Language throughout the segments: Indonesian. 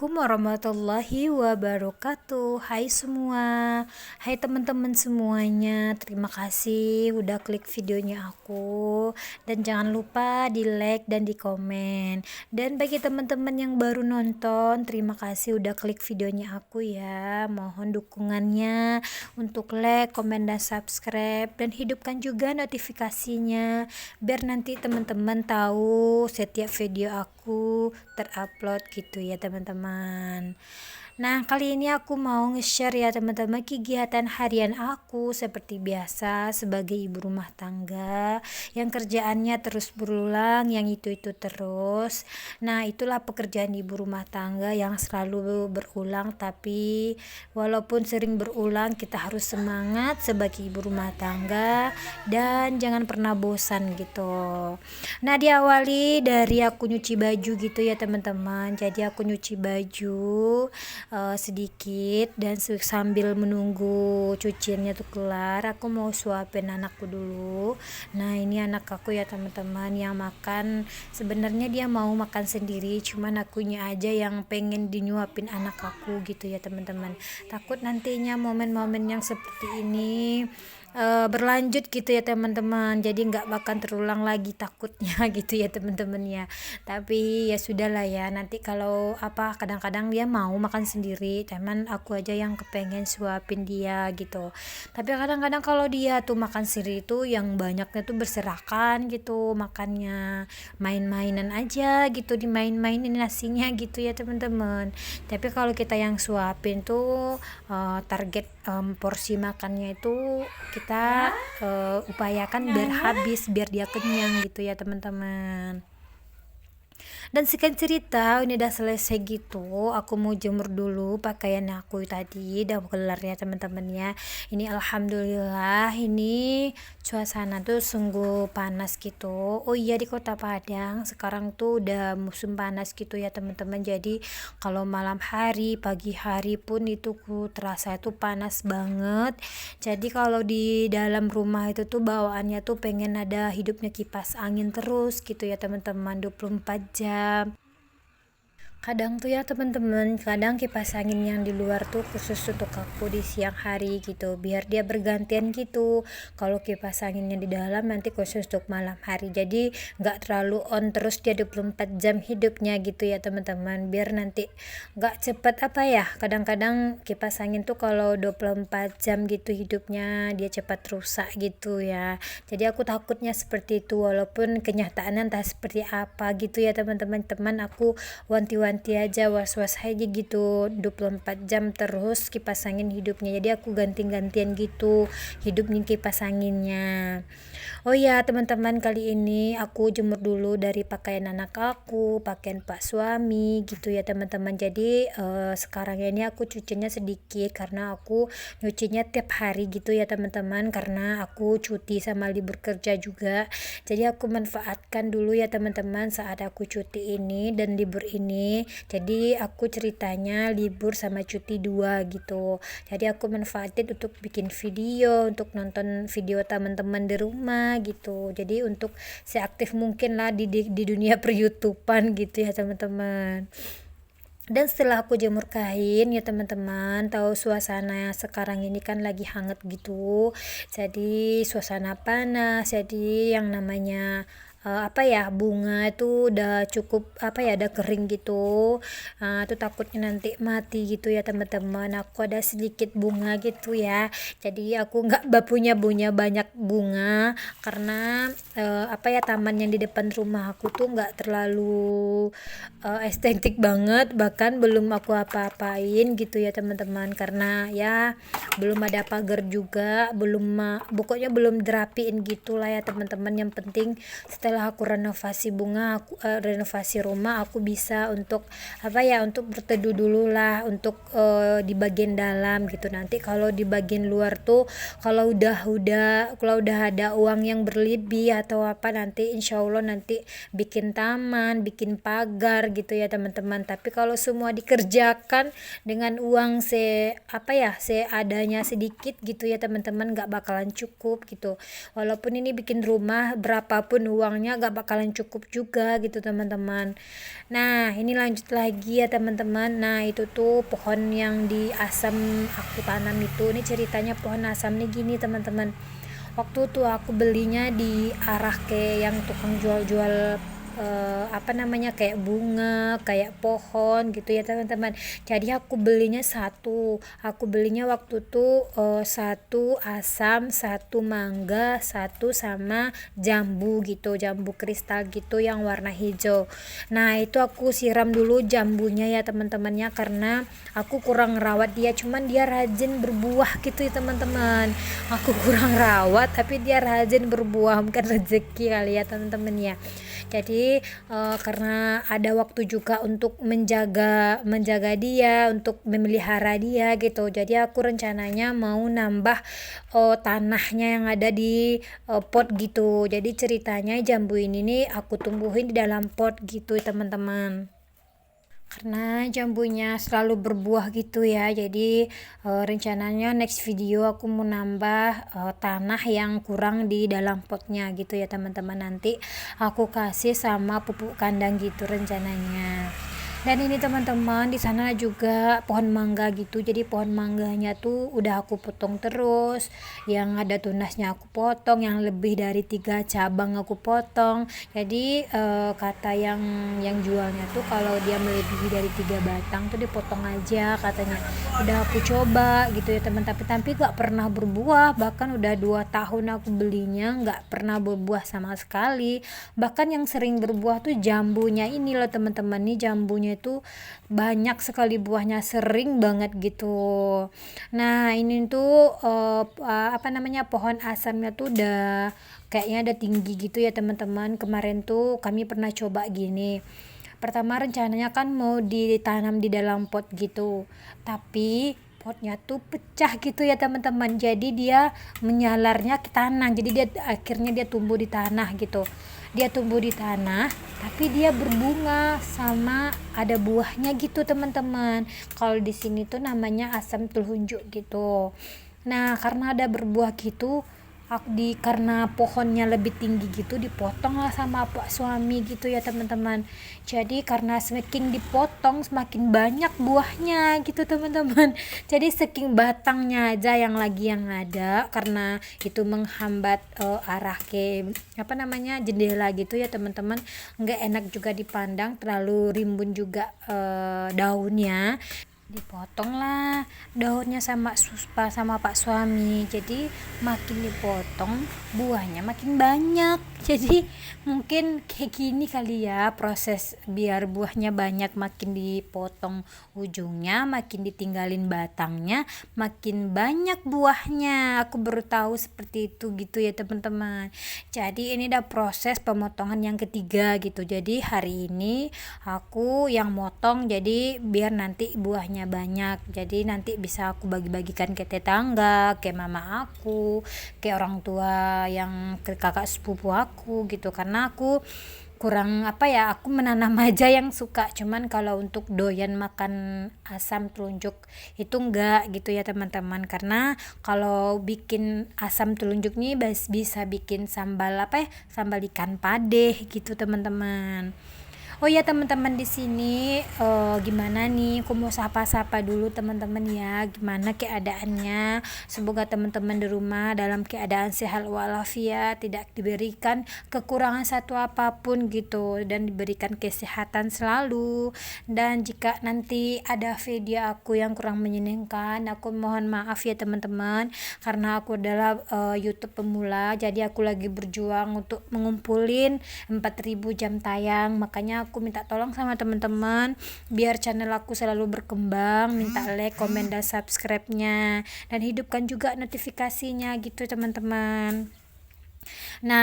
Assalamualaikum warahmatullahi wabarakatuh. Hai semua. Hai teman-teman semuanya. Terima kasih udah klik videonya aku. Dan jangan lupa di like dan di komen. Dan bagi teman-teman yang baru nonton, terima kasih udah klik videonya aku ya. Mohon dukungannya untuk like, komen, dan subscribe. Dan hidupkan juga notifikasinya biar nanti teman-teman tahu setiap video aku terupload gitu ya teman-teman. Nah, kali ini aku mau nge-share ya teman-teman kegiatan harian aku seperti biasa sebagai ibu rumah tangga yang kerjaannya terus berulang, yang itu-itu terus. Nah, itulah pekerjaan ibu rumah tangga yang selalu berulang, tapi walaupun sering berulang kita harus semangat sebagai ibu rumah tangga dan jangan pernah bosan gitu. Nah, diawali dari aku nyuci baju gitu ya teman-teman. Jadi aku nyuci baju sedikit dan sambil menunggu cuciannya tuh kelar, aku mau suapin anakku dulu. Nah, ini anak aku ya teman-teman yang makan. Sebenarnya dia mau makan sendiri, cuman akunya aja yang pengen dinyuapin anak aku gitu ya teman-teman. Takut nantinya momen-momen yang seperti ini berlanjut gitu ya teman-teman, jadi nggak bakal terulang lagi takutnya gitu ya teman-teman ya. Tapi ya sudahlah ya, nanti kalau kadang-kadang dia mau makan sendiri, teman aku aja yang kepengen suapin dia gitu. Tapi kadang-kadang kalau dia tuh makan sendiri tuh yang banyaknya tuh berserakan gitu makannya, main-mainan aja gitu, dimain-mainin nasinya gitu ya teman-teman. Tapi kalau kita yang suapin tuh target porsi makannya itu kita upayakan biar habis, biar dia kenyang gitu ya teman-teman. Dan sekian cerita, ini udah selesai gitu. Aku mau jemur dulu pakaian aku tadi, udah kelar ya teman-teman ya. Ini alhamdulillah ini suasana tuh sungguh panas gitu. Oh iya, di Kota Padang sekarang tuh udah musim panas gitu ya teman-teman. Jadi kalau malam hari, pagi hari pun itu terasa itu panas banget. Jadi kalau di dalam rumah itu tuh bawaannya tuh pengen ada hidupnya kipas angin terus gitu ya teman-teman, 24 jam. Kadang tuh ya teman-teman, kadang kipas angin yang di luar tuh khusus untuk aku di siang hari gitu, biar dia bergantian gitu. Kalau kipas anginnya di dalam nanti khusus untuk malam hari, jadi nggak terlalu on terus dia 24 jam hidupnya gitu ya teman-teman, biar nanti nggak cepet kadang-kadang kipas angin tuh kalau 24 jam gitu hidupnya dia cepat rusak gitu ya. Jadi aku takutnya seperti itu, walaupun kenyataannya entah seperti apa gitu ya teman-teman. Aku wanti-wanti aja, was-was aja gitu, 24 jam terus kipas angin hidupnya. Jadi aku ganti-gantian gitu hidupnya kipas anginnya. Oh ya teman-teman, kali ini aku jemur dulu dari pakaian anak aku, pakaian pak suami gitu ya teman-teman. Jadi sekarang ini aku cucinya sedikit karena aku nyucinya tiap hari gitu ya teman-teman, karena aku cuti sama libur kerja juga. Jadi aku manfaatkan dulu ya teman-teman saat aku cuti ini dan libur ini. Jadi aku ceritanya libur sama cuti dua gitu. Jadi aku manfaatin untuk bikin video, untuk nonton video teman-teman di rumah gitu. Jadi untuk seaktif mungkin lah di dunia per YouTubean gitu ya teman-teman. Dan setelah aku jemur kain ya teman-teman, tahu suasana sekarang ini kan lagi hangat gitu, jadi suasana panas, jadi yang namanya bunga itu udah cukup udah kering gitu. Tuh takutnya nanti mati gitu ya teman-teman. Aku ada sedikit bunga gitu ya, jadi aku nggak punya banyak bunga karena taman yang di depan rumah aku tuh nggak terlalu estetik banget, bahkan belum aku apa-apain gitu ya teman-teman, karena ya belum ada pagar juga, pokoknya belum dirapiin gitulah ya teman-teman. Yang penting setelah aku renovasi renovasi rumah, aku bisa untuk untuk berteduh dulu lah untuk di bagian dalam gitu. Nanti kalau di bagian luar tuh kalau udah ada uang yang berlebih atau nanti insya Allah nanti bikin taman, bikin pagar gitu ya teman-teman. Tapi kalau semua dikerjakan dengan uang seadanya sedikit gitu ya teman-teman, nggak bakalan cukup gitu. Walaupun ini bikin rumah berapapun uangnya soalnya gak bakalan cukup juga gitu teman-teman. Nah ini lanjut lagi ya teman-teman. Nah itu tuh pohon yang di asam aku tanam itu, ini ceritanya pohon asam nih gini teman-teman. Waktu tuh aku belinya di arah ke yang tukang jual-jual apa namanya, kayak bunga, kayak pohon gitu ya teman-teman. Jadi aku belinya waktu tuh satu asam, satu mangga, satu sama jambu gitu, jambu kristal gitu yang warna hijau. Nah itu aku siram dulu jambunya ya teman-temannya, karena aku kurang rawat dia, cuman dia rajin berbuah gitu ya teman-teman. Aku kurang rawat tapi dia rajin berbuah, mungkin rezeki kali ya teman-teman ya. Jadi karena ada waktu juga untuk menjaga dia, untuk memelihara dia gitu. Jadi aku rencananya mau nambah tanahnya yang ada di pot gitu. Jadi ceritanya jambu ini nih aku tumbuhin di dalam pot gitu teman-teman, karena jambunya selalu berbuah gitu ya. Jadi rencananya next video aku mau nambah tanah yang kurang di dalam potnya gitu ya teman-teman. Nanti aku kasih sama pupuk kandang gitu rencananya. Dan ini teman-teman, di sana juga pohon mangga gitu. Jadi pohon mangganya tuh udah aku potong terus, yang ada tunasnya aku potong, yang lebih dari 3 cabang aku potong. Jadi kata yang jualnya tuh kalau dia melebihi dari 3 batang tuh dipotong aja katanya. Udah aku coba gitu ya teman, tapi gak pernah berbuah. Bahkan udah 2 tahun aku belinya gak pernah berbuah sama sekali. Bahkan yang sering berbuah tuh jambunya ini loh teman-teman. Nih jambunya itu banyak sekali buahnya, sering banget gitu. Nah ini tuh apa namanya, pohon asamnya tuh udah kayaknya ada tinggi gitu ya teman-teman. Kemarin tuh kami pernah coba gini. Pertama rencananya kan mau ditanam di dalam pot gitu, tapi potnya tuh pecah gitu ya teman-teman. Jadi dia menyalarnya ke tanah, jadi dia akhirnya dia tumbuh di tanah gitu. Dia tumbuh di tanah tapi dia berbunga sama ada buahnya gitu teman-teman. Kalau di sini tuh namanya asam telunjuk gitu. Nah karena ada berbuah gitu, karena pohonnya lebih tinggi gitu, dipotong lah sama pak suami gitu ya teman-teman. Jadi karena semakin dipotong semakin banyak buahnya gitu teman-teman. Jadi saking batangnya aja yang ada, karena itu menghambat arah ke apa namanya, jendela gitu ya teman-teman. Nggak enak juga dipandang, terlalu rimbun juga daunnya. Dipotong lah daunnya sama suspa sama pak suami. Jadi makin dipotong buahnya makin banyak. Jadi mungkin kayak gini kali ya proses biar buahnya banyak, makin dipotong ujungnya, makin ditinggalin batangnya, makin banyak buahnya. Aku baru tahu seperti itu gitu ya teman-teman. Jadi ini udah proses pemotongan yang ketiga gitu. Jadi hari ini aku yang motong, jadi biar nanti buahnya banyak, jadi nanti bisa aku bagi-bagikan ke tetangga, ke mama aku, ke orang tua, yang ke kakak sepupu aku gitu. Karena aku kurang apa ya, aku menanam aja yang suka, cuman kalau untuk doyan makan asam telunjuk itu enggak gitu ya teman-teman. Karena kalau bikin asam telunjuk nih bisa bikin sambal apa ya, sambal ikan padeh gitu teman-teman. Oh ya teman-teman, di sini gimana nih? Aku mau sapa-sapa dulu teman-teman ya. Gimana keadaannya? Semoga teman-teman di rumah dalam keadaan sehat walafiat, tidak diberikan kekurangan satu apapun gitu, dan diberikan kesehatan selalu. Dan jika nanti ada video aku yang kurang menyenangkan, aku mohon maaf ya teman-teman, karena aku adalah YouTube pemula. Jadi aku lagi berjuang untuk mengumpulin 4.000 jam tayang. Makanya aku minta tolong sama teman-teman biar channel aku selalu berkembang, minta like, komen, dan subscribe-nya, dan hidupkan juga notifikasinya gitu teman-teman. Nah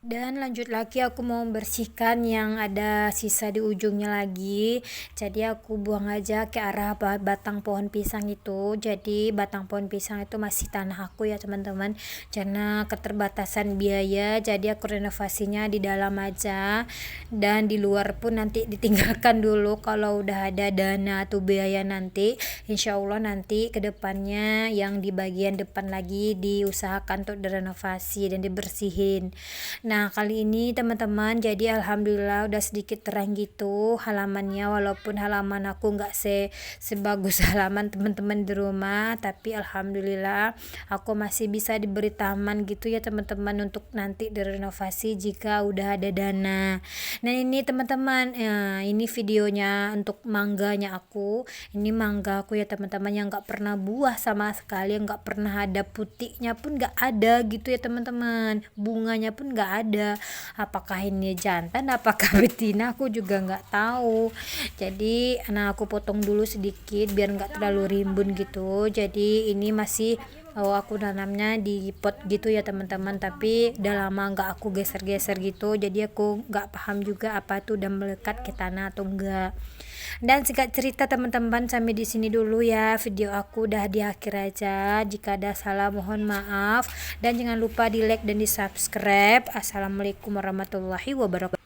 dan lanjut lagi, aku mau membersihkan yang ada sisa di ujungnya lagi. Jadi aku buang aja ke arah batang pohon pisang itu. Jadi batang pohon pisang itu masih tanah aku ya teman-teman, karena keterbatasan biaya, jadi aku renovasinya di dalam aja, dan di luar pun nanti ditinggalkan dulu. Kalau udah ada dana atau biaya nanti, insya Allah nanti kedepannya yang di bagian depan lagi diusahakan untuk direnovasi dan dibersihin. Nah kali ini teman-teman, jadi alhamdulillah udah sedikit terang gitu halamannya, walaupun halaman aku nggak sebagus halaman teman-teman di rumah, tapi alhamdulillah aku masih bisa diberi taman gitu ya teman-teman, untuk nanti direnovasi jika udah ada dana. Nah ini teman-teman, ini videonya untuk mangganya aku. Ini mangga aku ya teman-teman, yang nggak pernah buah sama sekali, yang nggak pernah ada putihnya pun nggak ada gitu ya teman-teman, bunganya pun nggak ada. Apakah ini jantan apakah betina aku juga nggak tahu. Jadi aku potong dulu sedikit biar nggak terlalu rimbun gitu. Jadi ini masih aku tanamnya di pot gitu ya teman-teman, tapi udah lama nggak aku geser-geser gitu, jadi aku nggak paham juga apa itu udah melekat ke tanah atau enggak. Dan singkat cerita teman-teman, sampai di sini dulu ya video aku, udah di akhir aja. Jika ada salah mohon maaf, dan jangan lupa di like dan di subscribe. Assalamualaikum warahmatullahi wabarakatuh.